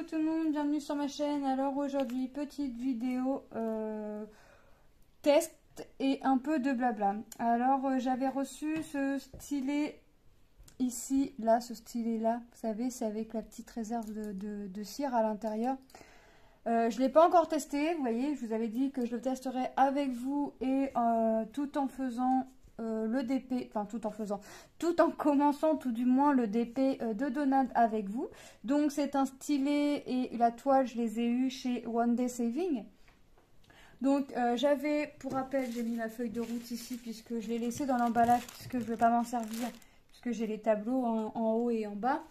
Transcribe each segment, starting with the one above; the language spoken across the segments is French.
tout le monde, bienvenue sur ma chaîne. Alors aujourd'hui, petite vidéo test et un peu de blabla. Alors j'avais reçu ce stylet ici, là, ce stylet là, vous savez, c'est avec la petite réserve de cire à l'intérieur. Je ne l'ai pas encore testé, vous voyez, je vous avais dit que je le testerai avec vous et tout en faisant le DP, enfin tout en commençant tout du moins le DP de Donald avec vous. Donc c'est un stylet et la toile, je les ai eus chez One Day Saving. Donc j'avais, pour rappel, j'ai mis ma feuille de route ici puisque je l'ai laissé dans l'emballage puisque je ne vais pas m'en servir puisque j'ai les tableaux en haut et en bas.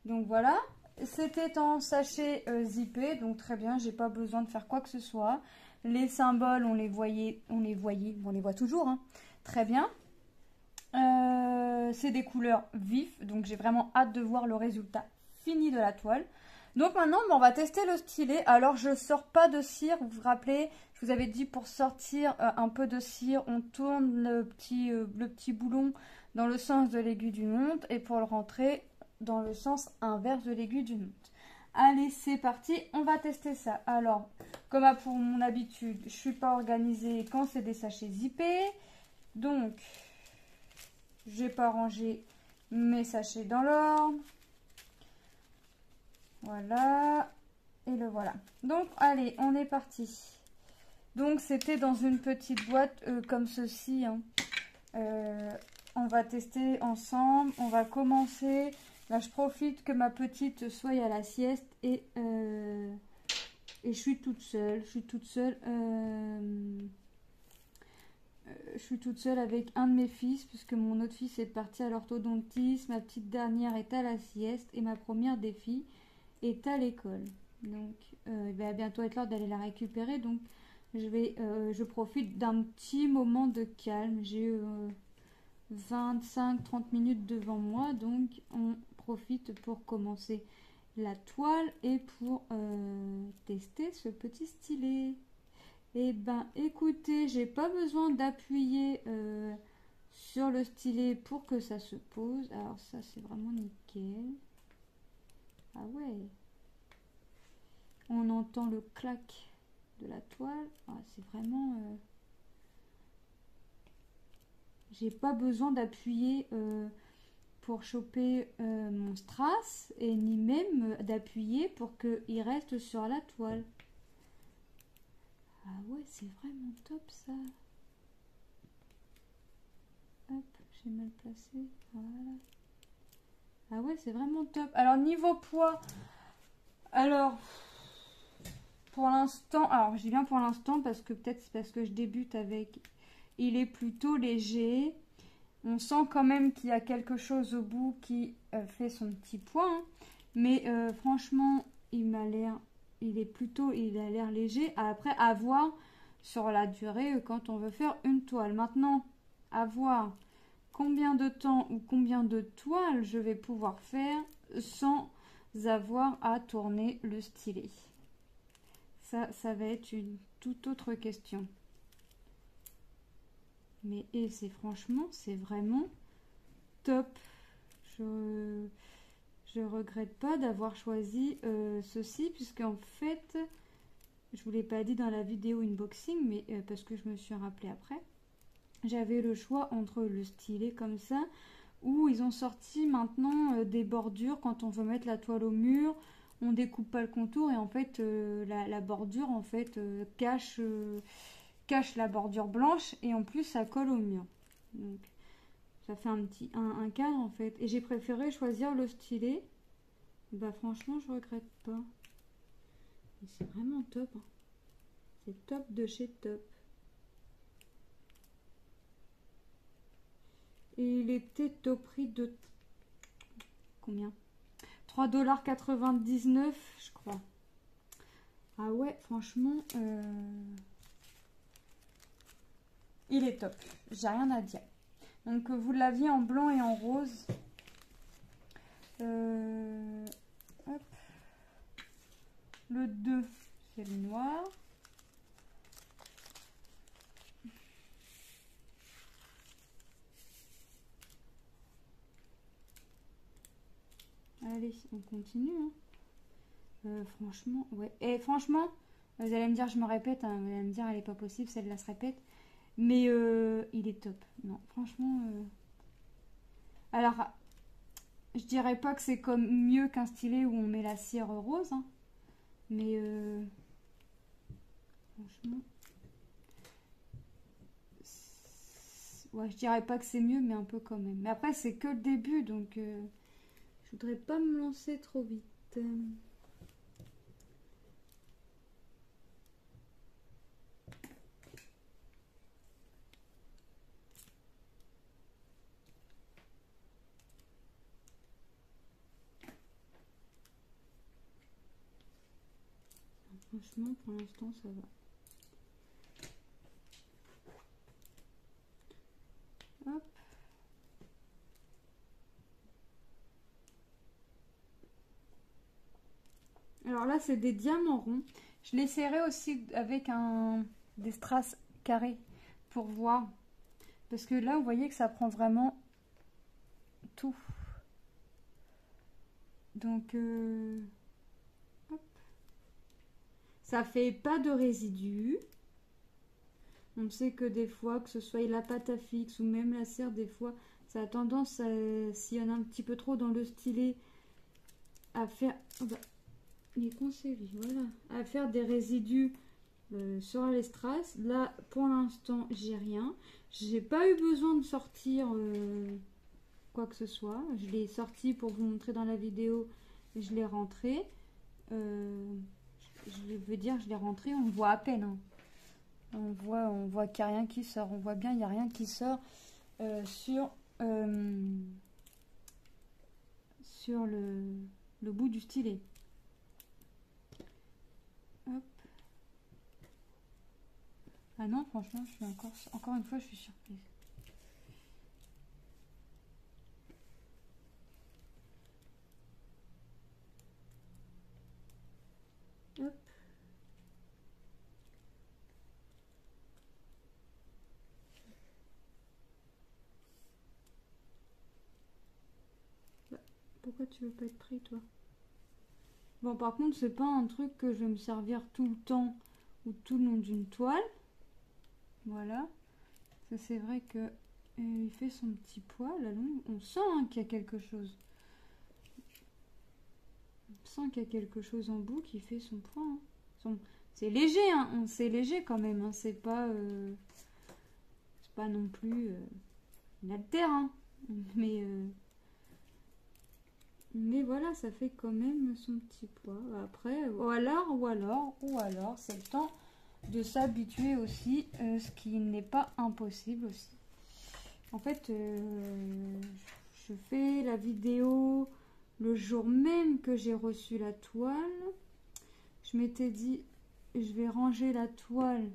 Donc voilà. C'était en sachet zippé, donc très bien, j'ai pas besoin de faire quoi que ce soit. Les symboles, on les voit toujours, hein. Très bien. C'est des couleurs vives, donc j'ai vraiment hâte de voir le résultat fini de la toile. Donc maintenant, on va tester le stylet. Alors, je sors pas de cire, vous vous rappelez, je vous avais dit pour sortir un peu de cire, on tourne le petit boulon dans le sens de l'aiguille d'une montre et pour le rentrer dans le sens inverse de l'aiguille d'une montre. Allez, c'est parti, on va tester ça. Alors, comme pour mon habitude, je suis pas organisée quand c'est des sachets zippés. Donc, j'ai pas rangé mes sachets dans l'ordre. Voilà, et le voilà. Donc, allez, on est parti. Donc, c'était dans une petite boîte comme ceci, hein. On va tester ensemble, on va commencer. Là, je profite que ma petite soit à la sieste et je suis toute seule. Je suis toute seule avec un de mes fils puisque mon autre fils est parti à l'orthodontiste. Ma petite dernière est à la sieste et ma première des filles est à l'école. Donc, il va bientôt être l'heure d'aller la récupérer. Donc, je profite d'un petit moment de calme. J'ai 25-30 minutes devant moi, donc on profite pour commencer la toile et pour tester ce petit stylet. Et ben écoutez, j'ai pas besoin d'appuyer sur le stylet pour que ça se pose. Alors ça c'est vraiment nickel. Ah ouais, on entend le clac de la toile. Ah, c'est vraiment j'ai pas besoin d'appuyer pour choper mon strass et ni même d'appuyer pour qu'il reste sur la toile. Ah ouais, c'est vraiment top ça. Hop, j'ai mal placé. Voilà. Ah ouais, c'est vraiment top. Alors niveau poids, alors pour l'instant, alors je dis bien pour l'instant parce que peut-être c'est parce que je débute avec, il est plutôt léger. On sent quand même qu'il y a quelque chose au bout qui fait son petit poids, hein. Mais franchement, il a l'air léger. Après, à voir sur la durée quand on veut faire une toile. Maintenant, à voir combien de temps ou combien de toiles je vais pouvoir faire sans avoir à tourner le stylet. Ça va être une toute autre question. Mais et c'est franchement, c'est vraiment top. Je regrette pas d'avoir choisi ceci puisque en fait, je vous l'ai pas dit dans la vidéo unboxing, mais parce que je me suis rappelé après, j'avais le choix entre le stylet comme ça ou ils ont sorti maintenant des bordures quand on veut mettre la toile au mur. On découpe pas le contour et en fait la bordure en fait cache la bordure blanche et en plus ça colle au mur. Donc ça fait un cadre en fait. Et j'ai préféré choisir le stylet. Bah franchement je regrette pas. C'est vraiment top, hein. C'est top de chez top. Et il était au prix de combien? 3,99 $, je crois. Ah ouais, franchement, il est top. J'ai rien à dire. Donc, vous l'aviez en blanc et en rose. Hop. Le 2, c'est le noir. Allez, on continue, hein. Franchement, ouais. Et franchement, vous allez me dire, je me répète, hein, vous allez me dire, elle est pas possible, celle-là se répète. Mais il est top. Non, franchement. Alors, je dirais pas que c'est comme mieux qu'un stylet où on met la cire rose, hein, mais franchement, ouais, je dirais pas que c'est mieux, mais un peu quand même. Mais après, c'est que le début, donc je voudrais pas me lancer trop vite. Franchement, pour l'instant, ça va. Hop. Alors là, c'est des diamants ronds. Je l'essaierai aussi avec des strass carrés pour voir. Parce que là, vous voyez que ça prend vraiment tout. Donc, hop. Ça fait pas de résidus. On sait que des fois, que ce soit la pâte à fixe ou même la cire, des fois, ça a tendance, s'il y en a un petit peu trop dans le stylet, à faire... Oh bah, il est conservé, voilà. À faire des résidus sur les strass. Là, pour l'instant, j'ai rien. J'ai pas eu besoin de sortir quoi que ce soit. Je l'ai sorti pour vous montrer dans la vidéo. Je l'ai rentré. Je veux dire, je l'ai rentré, on voit à peine. Hein. On voit qu'il n'y a rien qui sort. On voit bien, il n'y a rien qui sort sur le bout du stylet. Hop. Ah non, franchement, je suis encore une fois, je suis surprise. Hop. Pourquoi tu veux pas être pris, toi? Bon, par contre, c'est pas un truc que je vais me servir tout le temps ou tout le long d'une toile. Voilà. Ça, c'est vrai que il fait son petit poids, la longue. On sent hein, qu'il y a quelque chose. On sent qu'il y a quelque chose en bout qui fait son poids. Hein. C'est léger, hein. C'est léger quand même. Hein. C'est pas non plus une altère. Hein. Mais voilà, ça fait quand même son petit poids. Après, ou alors, c'est le temps de s'habituer aussi, ce qui n'est pas impossible aussi. En fait, je fais la vidéo le jour même que j'ai reçu la toile. Je m'étais dit, je vais ranger la toile.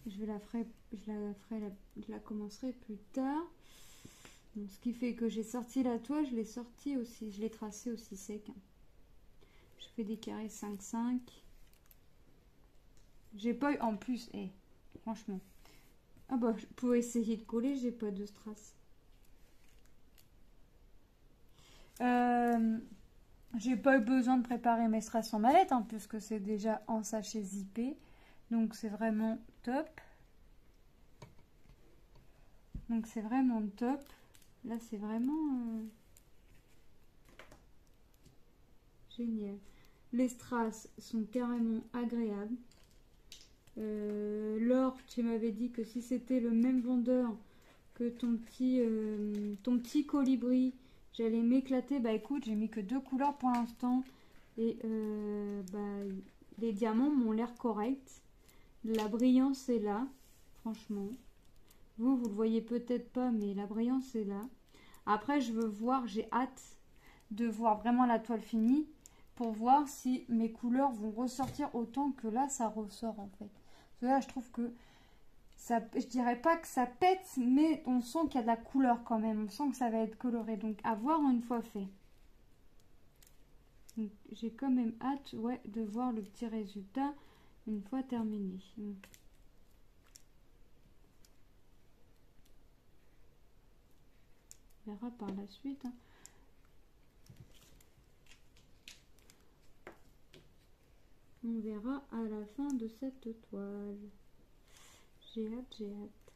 Je la commencerai plus tard. Donc, ce qui fait que j'ai sorti la toile, je l'ai sortie aussi, je l'ai tracée aussi sec. Je fais des carrés 5-5. J'ai pas eu, en plus, franchement. Ah bah, pour essayer de coller, j'ai pas de strass. J'ai pas eu besoin de préparer mes strass en mallette, hein, puisque c'est déjà en sachet zippé. Donc c'est vraiment top. Là, c'est vraiment génial. Les strass sont carrément agréables. Laure, tu m'avais dit que si c'était le même vendeur que ton petit colibri, j'allais m'éclater. Bah écoute, j'ai mis que 2 couleurs pour l'instant. Et les diamants m'ont l'air corrects. La brillance est là, franchement. Vous le voyez peut-être pas, mais la brillance est là. Après, je veux voir, j'ai hâte de voir vraiment la toile finie pour voir si mes couleurs vont ressortir autant que là, ça ressort en fait. Parce que là, je trouve que ça, je dirais pas que ça pète, mais on sent qu'il y a de la couleur quand même. On sent que ça va être coloré. Donc, à voir une fois fait. J'ai quand même hâte de voir le petit résultat une fois terminé. On verra par la suite. Hein. on verra à la fin de cette toile. J'ai hâte, j'ai hâte.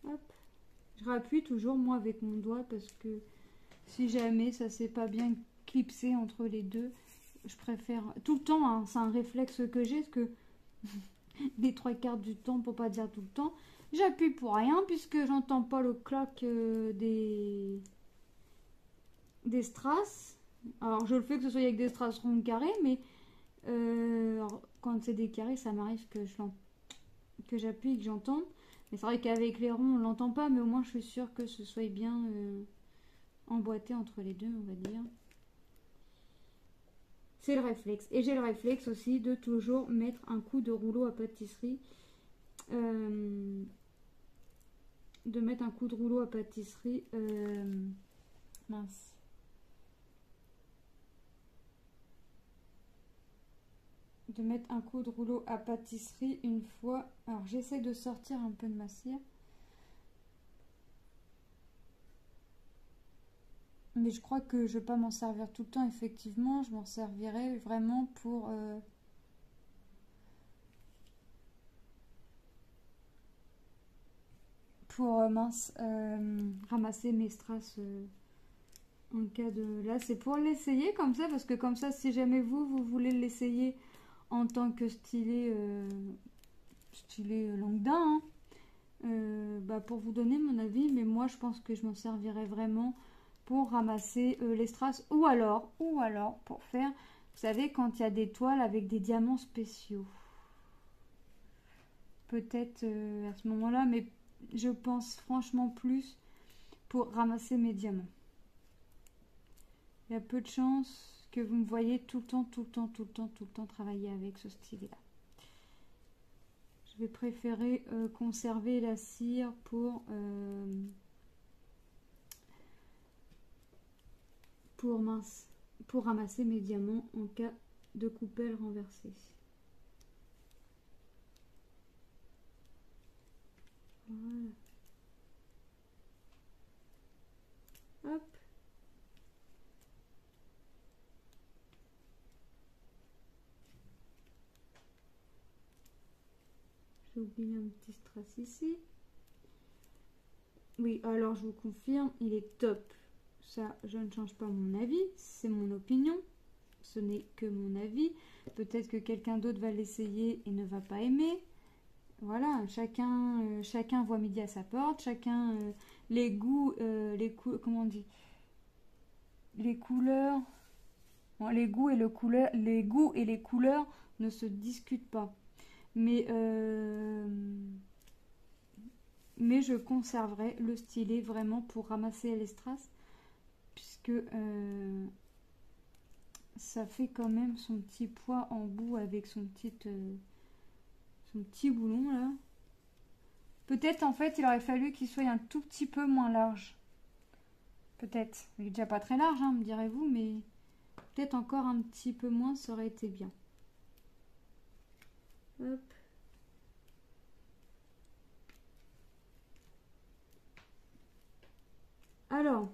Hop. Je rappuie toujours moi avec mon doigt parce que si jamais ça s'est pas bien clipsé entre les deux, je préfère tout le temps, hein, c'est un réflexe que j'ai, parce que les 3/4 du temps, pour pas dire tout le temps, j'appuie pour rien puisque j'entends pas le clac des strass. Alors je le fais que ce soit avec des strass ronds carrés, mais alors, quand c'est des carrés, ça m'arrive que j'appuie et que j'entende. Mais c'est vrai qu'avec les ronds, on l'entend pas, mais au moins je suis sûre que ce soit bien emboîté entre les deux, on va dire. C'est le réflexe. Et j'ai le réflexe aussi de toujours mettre un coup de rouleau à pâtisserie. Mince. De mettre un coup de rouleau à pâtisserie une fois. Alors j'essaie de sortir un peu de ma cire. Mais je crois que je ne vais pas m'en servir tout le temps, effectivement. Je m'en servirai vraiment pour ramasser mes strass en cas de... Là, c'est pour l'essayer comme ça, parce que comme ça, si jamais vous voulez l'essayer en tant que stylet Langdin, hein, bah pour vous donner mon avis, mais moi, je pense que je m'en servirai vraiment pour ramasser les strass, ou alors pour faire, vous savez, quand il y a des toiles avec des diamants spéciaux. Peut-être à ce moment-là, mais je pense franchement plus pour ramasser mes diamants. Il y a peu de chances que vous me voyez tout le temps travailler avec ce stylet-là. Je vais préférer conserver la cire pour ramasser mes diamants en cas de coupelle renversée. Voilà. Hop. J'ai oublié un petit strass ici. Oui, alors je vous confirme, il est top. Ça, je ne change pas mon avis, c'est mon opinion. Ce n'est que mon avis. Peut-être que quelqu'un d'autre va l'essayer et ne va pas aimer. Voilà, chacun voit midi à sa porte, chacun les goûts, comment on dit, les couleurs, bon, les goûts et les couleurs ne se discutent pas. Mais je conserverai le stylet vraiment pour ramasser les strass, puisque ça fait quand même son petit poids en bout avec son petit boulon là. Peut-être en fait il aurait fallu qu'il soit un tout petit peu moins large. Peut-être. Il est déjà pas très large, hein, me direz-vous, mais peut-être encore un petit peu moins, ça aurait été bien. Hop. Alors,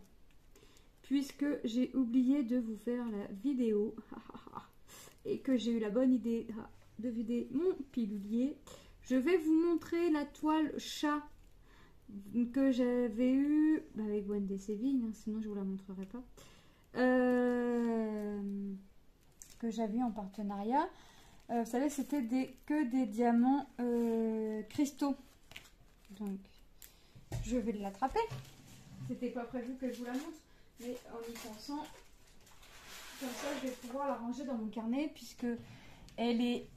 puisque j'ai oublié de vous faire la vidéo et que j'ai eu la bonne idée de vider mon pilulier, je vais vous montrer la toile chat que j'avais eue avec Wendy Sévigne, hein, sinon je vous la montrerai pas, que j'avais en partenariat. Vous savez, c'était que des diamants cristaux. Donc, je vais l'attraper. C'était pas prévu que je vous la montre, mais en y pensant, comme ça, je vais pouvoir la ranger dans mon carnet puisque elle est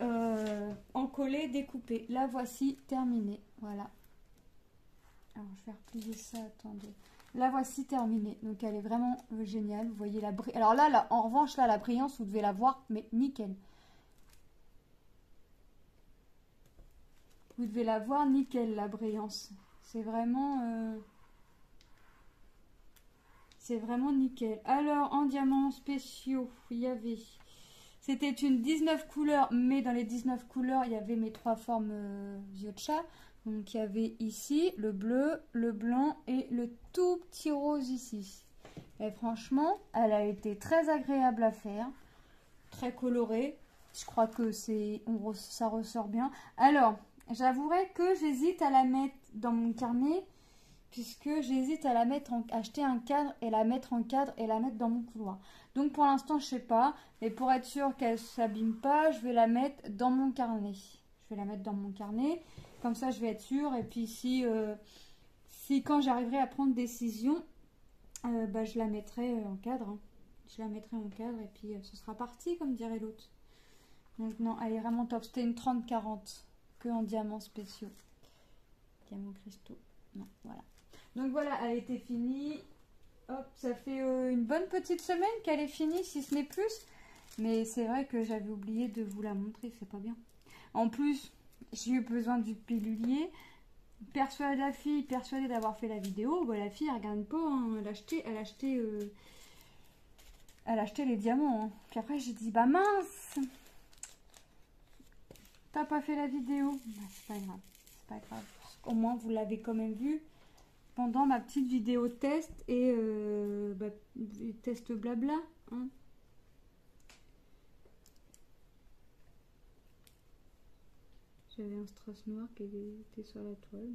encollée, découpée. La voici terminée. Voilà. Alors, je vais replier ça. Attendez. La voici terminée. Donc, elle est vraiment géniale. Vous voyez la brillance. Alors là, en revanche, là, la brillance, vous devez la voir, mais nickel. Vous devez la voir nickel, la brillance. C'est vraiment nickel. Alors, en diamants spéciaux, il y avait... C'était une 19 couleurs, mais dans les 19 couleurs, il y avait mes 3 formes yeux de chat. Donc, il y avait ici le bleu, le blanc et le tout petit rose ici. Et franchement, elle a été très agréable à faire. très coloré. Je crois que ça ressort bien. Alors, j'avouerai que j'hésite à la mettre dans mon carnet, puisque j'hésite à la mettre acheter un cadre et la mettre en cadre et la mettre dans mon couloir. Donc pour l'instant, je sais pas. Mais pour être sûr qu'elle s'abîme pas, je vais la mettre dans mon carnet. Je vais la mettre dans mon carnet. Comme ça, je vais être sûre. Et puis si quand j'arriverai à prendre décision, bah, je la mettrai en cadre. Hein. Je la mettrai en cadre et puis ce sera parti, comme dirait l'autre. Donc non, elle est vraiment top. C'était une 30-40 que en diamants spéciaux. Diamants cristaux. Non, voilà. Donc voilà, elle était finie. Hop, ça fait une bonne petite semaine qu'elle est finie, si ce n'est plus. Mais c'est vrai que j'avais oublié de vous la montrer, c'est pas bien. En plus, j'ai eu besoin du pilulier. Persuadée la fille, persuadée d'avoir fait la vidéo. Bah, la fille, elle regarde pas. Hein. Elle a acheté les diamants. Hein. Puis après, j'ai dit, bah mince, t'as pas fait la vidéo. Bah, c'est pas grave, c'est pas grave. Au moins, vous l'avez quand même vu pendant ma petite vidéo test et test blabla. Hein. J'avais un strass noir qui était sur la toile.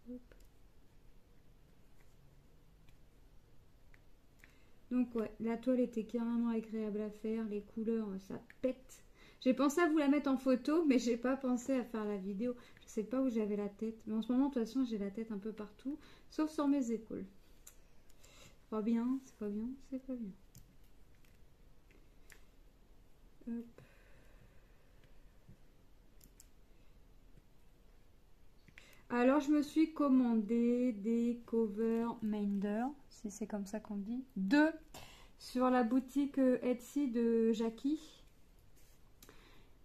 Hop. Donc ouais, la toile était carrément agréable à faire. Les couleurs, ça pète. J'ai pensé à vous la mettre en photo, mais j'ai pas pensé à faire la vidéo. Je sais pas où j'avais la tête. Mais en ce moment, de toute façon, j'ai la tête un peu partout, sauf sur mes épaules. C'est pas bien, c'est pas bien, c'est pas bien. Hop. Alors, je me suis commandé des cover Minder, si c'est comme ça qu'on dit. 2 sur la boutique Etsy de Jackie.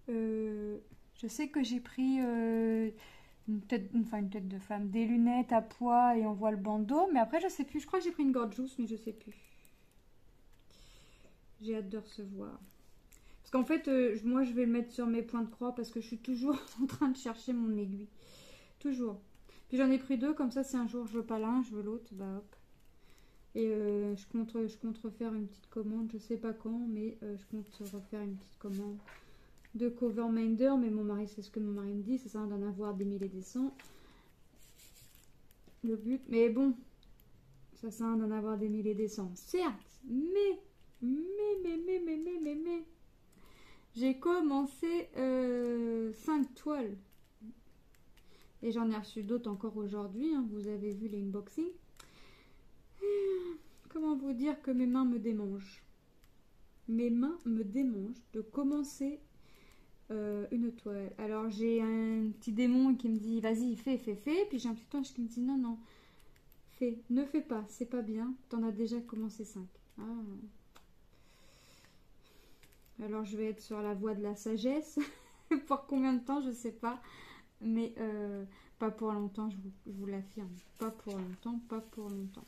Je sais que j'ai pris une tête de femme, des lunettes à pois et on voit le bandeau. Mais après, je sais plus. Je crois que j'ai pris une gorgeous, mais je sais plus. J'ai hâte de recevoir. Parce qu'en fait, moi, je vais le mettre sur mes points de croix parce que je suis toujours en train de chercher mon aiguille. Toujours. Puis j'en ai pris 2, comme ça, si un jour je veux pas l'un, je veux l'autre, bah hop. Et je compte refaire une petite commande, je sais pas quand, mais je compte refaire une petite commande de cover Minder. Mais mon mari, c'est ce que mon mari me dit, c'est ça d'en avoir des mille et des cents. Le but, mais bon, ça sert d'en avoir des mille et des cents, certes, mais, j'ai commencé 5 toiles. Et j'en ai reçu d'autres encore aujourd'hui. Hein. Vous avez vu les unboxings. Comment vous dire que mes mains me démangent. Mes mains me démangent de commencer une toile. Alors j'ai un petit démon qui me dit vas-y, fais. Puis j'ai un petit ange qui me dit non, fais, ne fais pas, c'est pas bien. T'en as déjà commencé 5. Ah. Alors je vais être sur la voie de la sagesse. Pour combien de temps, je sais pas. Mais pas pour longtemps, je vous l'affirme. Pas pour longtemps, pas pour longtemps.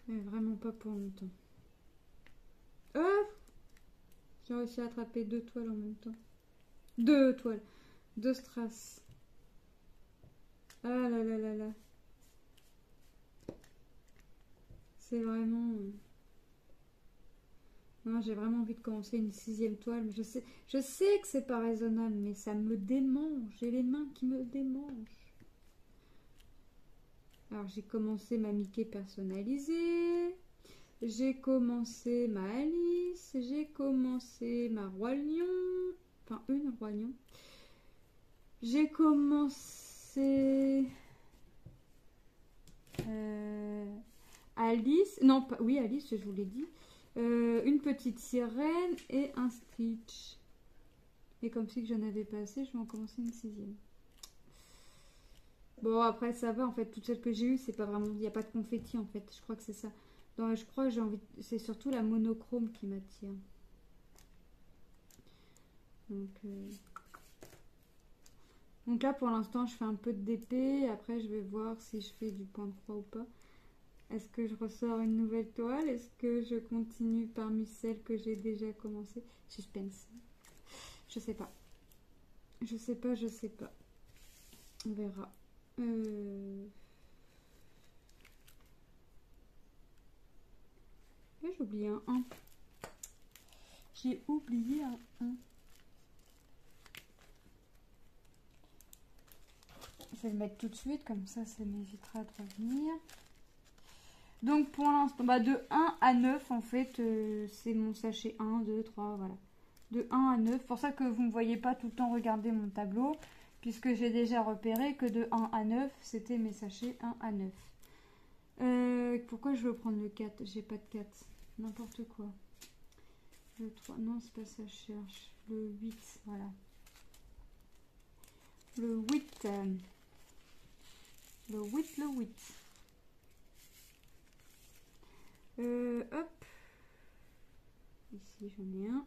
Mais vraiment pas pour longtemps. J'ai réussi à attraper 2 toiles en même temps. 2 toiles. 2 strass. Ah là là là là. C'est vraiment... Non, j'ai vraiment envie de commencer une 6e toile. Mais je sais que c'est pas raisonnable, mais ça me démange. J'ai les mains qui me démangent. Alors, j'ai commencé ma Mickey personnalisée. J'ai commencé ma Alice. J'ai commencé ma Roi Lion. Enfin, une Roi Lion. J'ai commencé... Alice. Non, pas... Oui, Alice, je vous l'ai dit. Une petite sirène et un Stitch. Et comme si que j'en avais pas assez, je vais en commencer une 6e. Bon, après ça va en fait. Toutes celles que j'ai eues, c'est pas vraiment. Il n'y a pas de confetti en fait. Je crois que c'est ça. Donc, je crois que j'ai envie. C'est surtout la monochrome qui m'attire. Donc là pour l'instant, je fais un peu de DP. Après, je vais voir si je fais du point de croix ou pas. Est-ce que je ressors une nouvelle toile? Est-ce que je continue parmi celles que j'ai déjà commencé? Suspense. Je sais pas. Je sais pas. On verra. J'ai oublié un 1. J'ai oublié un 1. Je vais le mettre tout de suite, comme ça m'évitera de revenir. Donc pour l'instant, bah de 1 à 9 en fait, c'est mon sachet 1, 2, 3, voilà. De 1 à 9, pour ça que vous ne me voyez pas tout le temps regarder mon tableau, puisque j'ai déjà repéré que de 1 à 9, c'était mes sachets 1 à 9. Pourquoi je veux prendre le 4? J'ai pas de 4, n'importe quoi. Le 3, non c'est pas ça, je cherche. Le 8, voilà. Le 8. Le 8, le 8. Hop. Ici, j'en ai un.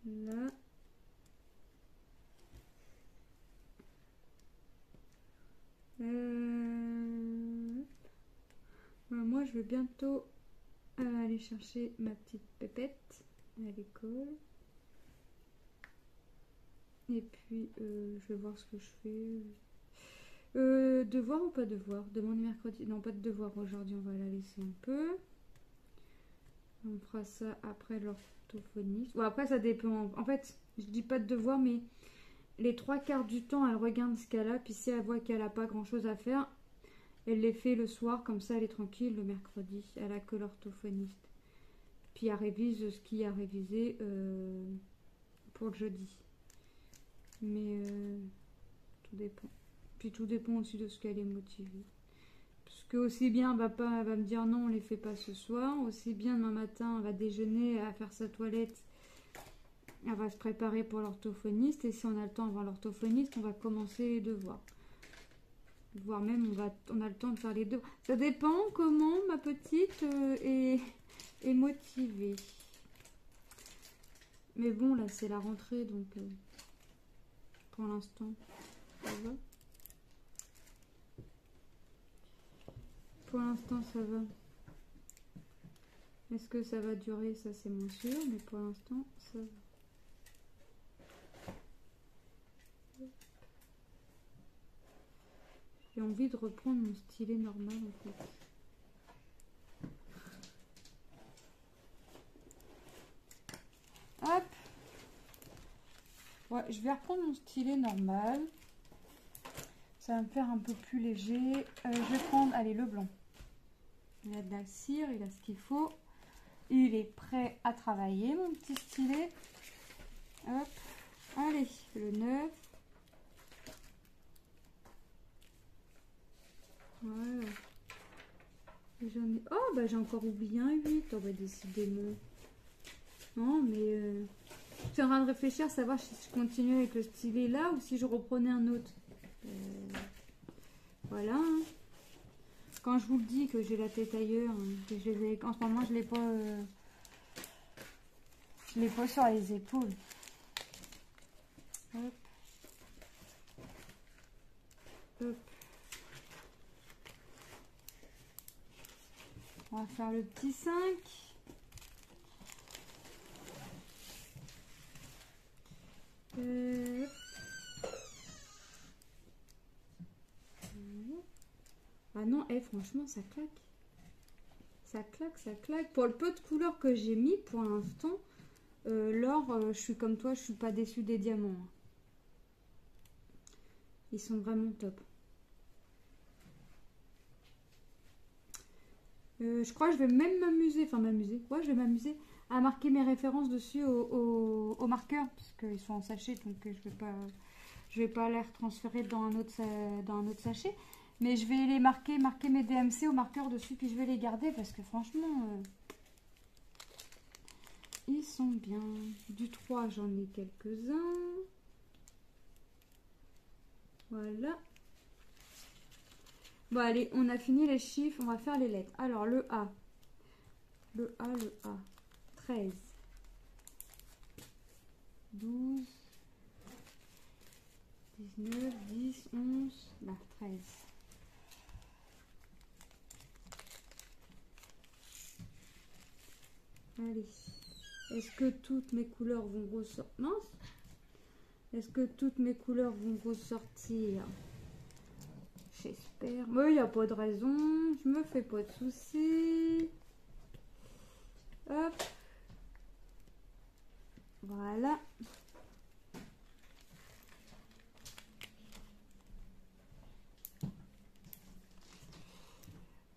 Là. Moi, je vais bientôt aller chercher ma petite pépette à l'école. Et puis, je vais voir ce que je fais. Devoir ou pas devoir? Demande mercredi. Non, pas de devoir aujourd'hui, on va la laisser un peu. On fera ça après l'orthophoniste. Bon, après, ça dépend. En fait, je dis pas de devoir, mais les 3/4 du temps, elle regarde ce qu'elle a. Puis si elle voit qu'elle n'a pas grand-chose à faire, elle les fait le soir. Comme ça, elle est tranquille le mercredi. Elle a que l'orthophoniste. Puis elle révise ce qu'il y a révisé pour le jeudi. Mais tout dépend. Puis tout dépend aussi de ce qu'elle est motivée. Parce que aussi bien papa va me dire non, on les fait pas ce soir. Aussi bien demain matin, elle va déjeuner, elle va faire sa toilette. Elle va se préparer pour l'orthophoniste. Et si on a le temps avant l'orthophoniste, on va commencer les devoirs. Voire même on a le temps de faire les deux. Ça dépend comment ma petite est motivée. Mais bon, là c'est la rentrée, donc pour l'instant, ça va. Pour l'instant, ça va. Est-ce que ça va durer? Ça, c'est moins sûr. Mais pour l'instant, ça va. J'ai envie de reprendre mon stylet normal, en fait. Hop. Ouais, je vais reprendre mon stylet normal. Ça va me faire un peu plus léger. Je vais prendre, allez, le blanc. Il a de la cire, il a ce qu'il faut. Il est prêt à travailler, mon petit stylet. Hop. Allez, le 9. Voilà. J'en ai... Oh, bah j'ai encore oublié un 8. Oh, bah décidément. Non, mais... Je suis en train de réfléchir à savoir si je continue avec le stylet là ou si je reprenais un autre. Voilà. Hein. Quand je vous le dis que j'ai la tête ailleurs, que en ce moment je l'ai pas sur les épaules. Hop. Hop. On va faire le petit 5. Ah non, franchement, ça claque. Ça claque, ça claque. Pour le peu de couleurs que j'ai mis pour l'instant, l'or, je suis comme toi, je suis pas déçue des diamants. Ils sont vraiment top. Je crois que je vais même m'amuser, ouais, je vais m'amuser à marquer mes références dessus au marqueur, parce qu'ils sont en sachet, donc je vais pas les retransférer dans un autre sachet. Mais je vais les marquer mes DMC au marqueur dessus, puis je vais les garder parce que franchement, ils sont bien. Du 3, j'en ai quelques-uns. Voilà. Bon, allez, on a fini les chiffres, on va faire les lettres. Alors, le A. Le A. 13. 12. 19, 10, 11. Là, 13. Allez, est-ce que toutes mes couleurs vont ressortir? Mince. Est-ce que toutes mes couleurs vont ressortir? J'espère. Mais il n'y a pas de raison. Je me fais pas de soucis. Hop.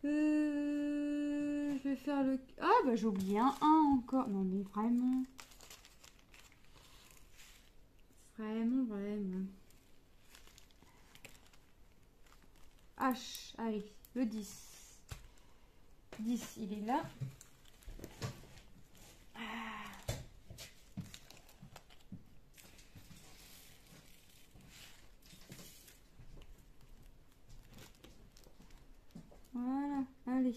Voilà. Je vais faire le... Ah bah j'ai oublié un encore. Non mais vraiment. Vraiment. H, allez, le 10. 10, il est là. Voilà, allez.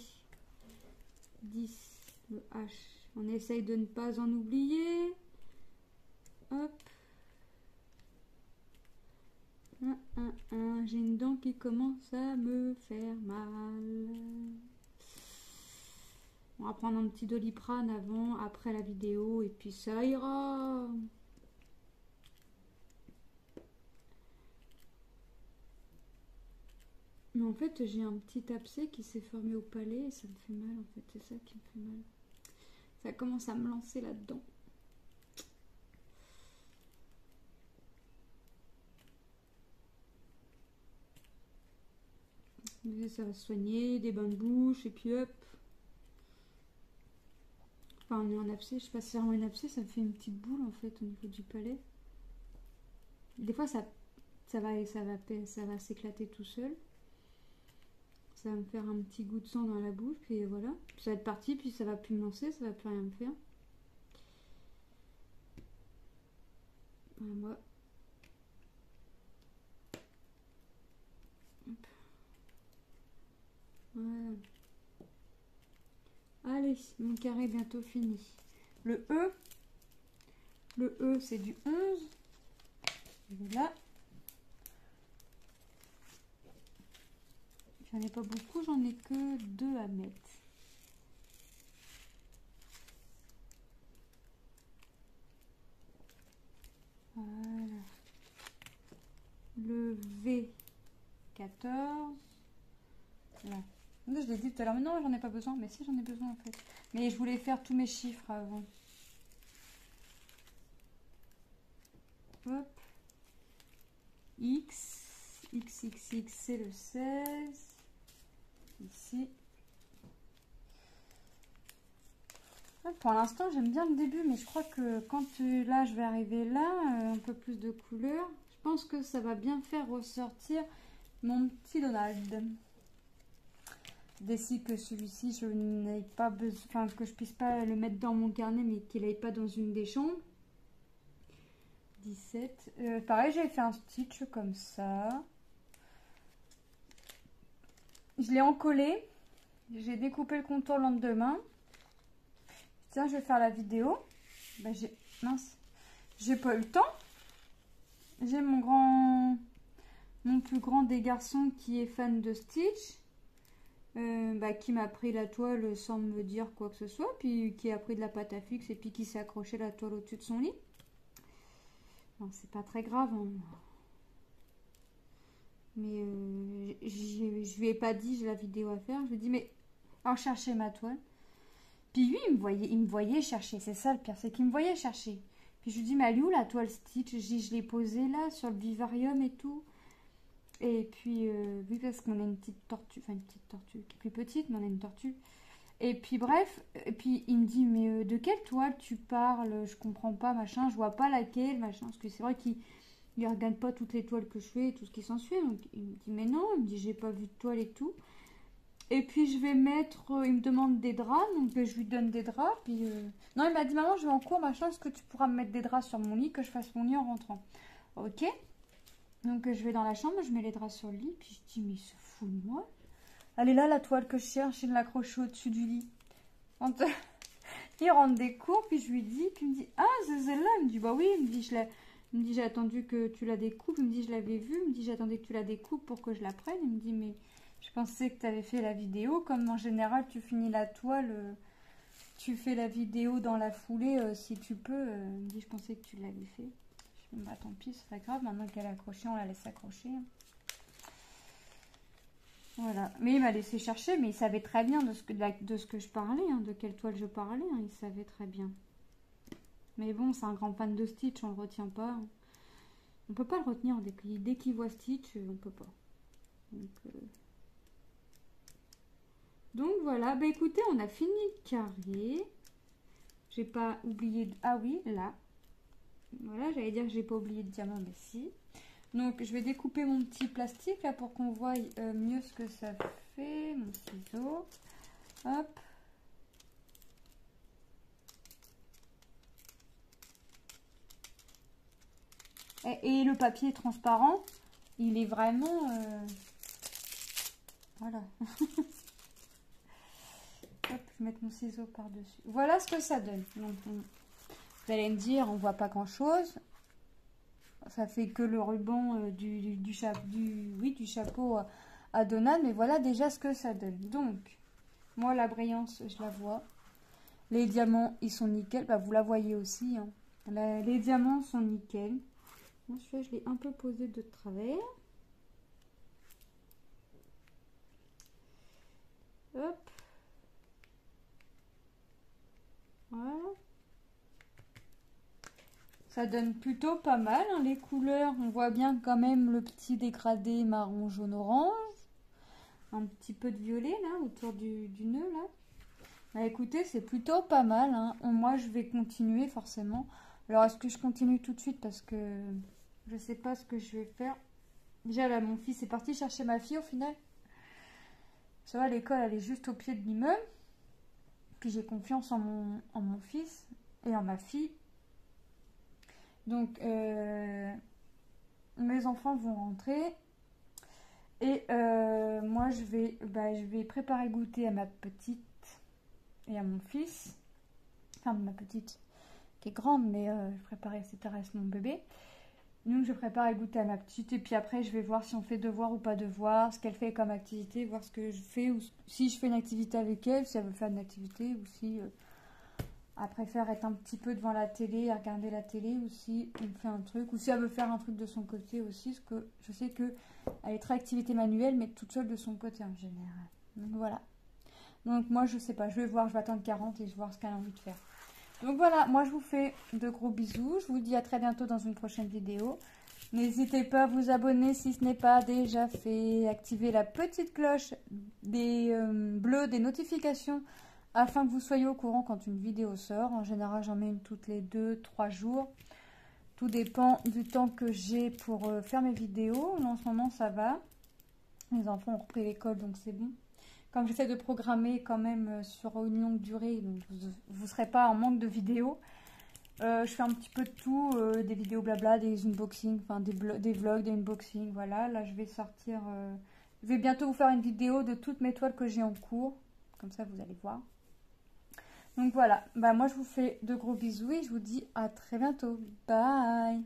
10, le H. On essaye de ne pas en oublier. Hop. J'ai une dent qui commence à me faire mal. On va prendre un petit Doliprane avant, après la vidéo, et puis ça ira. Mais en fait, j'ai un petit abcès qui s'est formé au palais et ça me fait mal en fait. C'est ça qui me fait mal. Ça commence à me lancer là-dedans. Ça va se soigner, des bains de bouche et puis hop. Enfin, on est en abcès, je sais pas si c'est vraiment un abcès, ça me fait une petite boule en fait au niveau du palais. Des fois, ça va s'éclater tout seul. Ça va me faire un petit goût de sang dans la bouche, puis voilà. Ça va être parti, puis ça va plus me lancer, ça va plus rien me faire. Voilà. Hop. Voilà. Allez, mon carré est bientôt fini. Le E c'est du 11. Voilà. J'en ai pas beaucoup, j'en ai que 2 à mettre. Voilà. Le V, 14. Là. Je l'ai dit tout à l'heure, mais non, j'en ai pas besoin. Mais si, j'en ai besoin en fait. Mais je voulais faire tous mes chiffres avant. Hop. X, XXX, c'est le 16. Ici. Pour l'instant, j'aime bien le début, mais je crois que quand là, je vais arriver là, un peu plus de couleurs, je pense que ça va bien faire ressortir mon petit Donald. D'ici que celui-ci, je n'ai pas besoin, enfin que je puisse pas le mettre dans mon carnet, mais qu'il n'aille pas dans une des chambres. 17. Pareil, j'ai fait un stitch comme ça. Je l'ai encollé. J'ai découpé le contour le lendemain. Tiens, je vais faire la vidéo. Ben, mince, j'ai pas eu le temps. J'ai mon plus grand des garçons qui est fan de Stitch, qui m'a pris la toile sans me dire quoi que ce soit, puis qui a pris de la pâte à fixe et puis qui s'est accroché la toile au-dessus de son lit. Bon, c'est pas très grave, hein. Mais je lui ai pas dit, j'ai la vidéo à faire. Je lui ai dit, mais alors chercher ma toile. Puis lui, il me voyait chercher. C'est ça le pire, c'est qu'il me voyait chercher. Puis je lui dis, mais elle est où la toile Stitch? Je l'ai posée là, sur le vivarium et tout. Et puis, oui, parce qu'on a une petite tortue, enfin une petite tortue qui est plus petite, mais on a une tortue. Et puis bref, et puis il me dit, mais de quelle toile tu parles? Je comprends pas, machin, je vois pas laquelle, machin. Parce que c'est vrai qu'il regarde pas toutes les toiles que je fais et tout ce qui s'ensuit. Donc il me dit, mais non, il me dit, j'ai pas vu de toile et tout. Et puis je vais mettre, il me demande des draps, donc je lui donne des draps. Puis non, il m'a dit, maman, je vais en cours, machin, est-ce que tu pourras me mettre des draps sur mon lit, que je fasse mon lit en rentrant? Ok. Donc je vais dans la chambre, je mets les draps sur le lit, puis je dis, mais il se fout de moi. Elle est là, la toile que je cherche, je l'accroche au-dessus du lit. Quand il rentre des cours, puis je lui dis, puis il me dit, ah, c'est celle-là. Il me dit, bah oui, il me dit, j'ai attendu que tu la découpes. Il me dit, je l'avais vue. Il me dit, j'attendais que tu la découpes pour que je la prenne. Il me dit, mais je pensais que tu avais fait la vidéo. Comme en général, tu finis la toile, tu fais la vidéo dans la foulée, si tu peux. Il me dit, je pensais que tu l'avais fait. Je dis, bah tant pis, c'est pas grave. Maintenant qu'elle est accrochée, on la laisse accrocher. Voilà. Mais il m'a laissé chercher, mais il savait très bien de ce que je parlais, hein, de quelle toile je parlais. Hein, il savait très bien. Mais bon, c'est un grand fan de Stitch, on le retient pas. On peut pas le retenir dès qu'il voit Stitch, on peut pas. Donc voilà, bah écoutez, on a fini le carré. J'ai pas oublié de... Ah oui, là. Voilà, j'allais dire que j'ai pas oublié de diamant, mais si. Donc je vais découper mon petit plastique là pour qu'on voie mieux ce que ça fait. Mon ciseau. Hop. Et le papier transparent, il est vraiment... Voilà. Hop, je vais mettre mon ciseau par-dessus. Voilà ce que ça donne. Donc, vous allez me dire, on voit pas grand-chose. Ça fait que le ruban du chapeau à Donald. Mais voilà déjà ce que ça donne. Donc, moi, la brillance, je la vois. Les diamants, ils sont nickel. Bah, vous la voyez aussi. Hein. Les diamants sont nickel. Moi, celui-là, je l'ai un peu posé de travers. Hop. Voilà. Ça donne plutôt pas mal, hein, les couleurs. On voit bien quand même le petit dégradé marron, jaune, orange. Un petit peu de violet, là, autour du nœud, là. Bah, écoutez, c'est plutôt pas mal. Hein. Moi, je vais continuer, forcément. Alors, est-ce que je continue tout de suite? Parce que je sais pas ce que je vais faire. Déjà, là, mon fils est parti chercher ma fille, au final. Ça va, l'école, elle est juste au pied de l'immeuble. Puis, j'ai confiance en mon fils et en ma fille. Donc, mes enfants vont rentrer. Et moi, je vais préparer goûter à ma petite et à mon fils. Enfin, ma petite qui est grande, mais je préparais, ça reste mon bébé. Donc, je prépare à goûter à ma petite. Et puis après, je vais voir si on fait devoir ou pas devoir, ce qu'elle fait comme activité, voir ce que je fais, ou si je fais une activité avec elle, si elle veut faire une activité, ou si elle préfère être un petit peu devant la télé, à regarder la télé, ou si on fait un truc, ou si elle veut faire un truc de son côté aussi, parce que je sais qu'elle est très activité manuelle, mais toute seule de son côté en général. Donc voilà. Donc moi, je sais pas, je vais voir, je vais attendre 40 et je vais voir ce qu'elle a envie de faire. Donc voilà, moi je vous fais de gros bisous. Je vous dis à très bientôt dans une prochaine vidéo. N'hésitez pas à vous abonner si ce n'est pas déjà fait. Activez la petite cloche bleue des notifications afin que vous soyez au courant quand une vidéo sort. En général, j'en mets une toutes les 2-3 jours. Tout dépend du temps que j'ai pour faire mes vidéos. En ce moment, ça va. Les enfants ont repris l'école, donc c'est bon. Comme j'essaie de programmer quand même sur une longue durée, donc vous ne serez pas en manque de vidéos. Je fais un petit peu de tout, des vidéos blabla, des unboxings, enfin des vlogs, des unboxings, voilà. Là, je vais sortir, je vais bientôt vous faire une vidéo de toutes mes toiles que j'ai en cours. Comme ça, vous allez voir. Donc voilà, bah, moi je vous fais de gros bisous et je vous dis à très bientôt. Bye!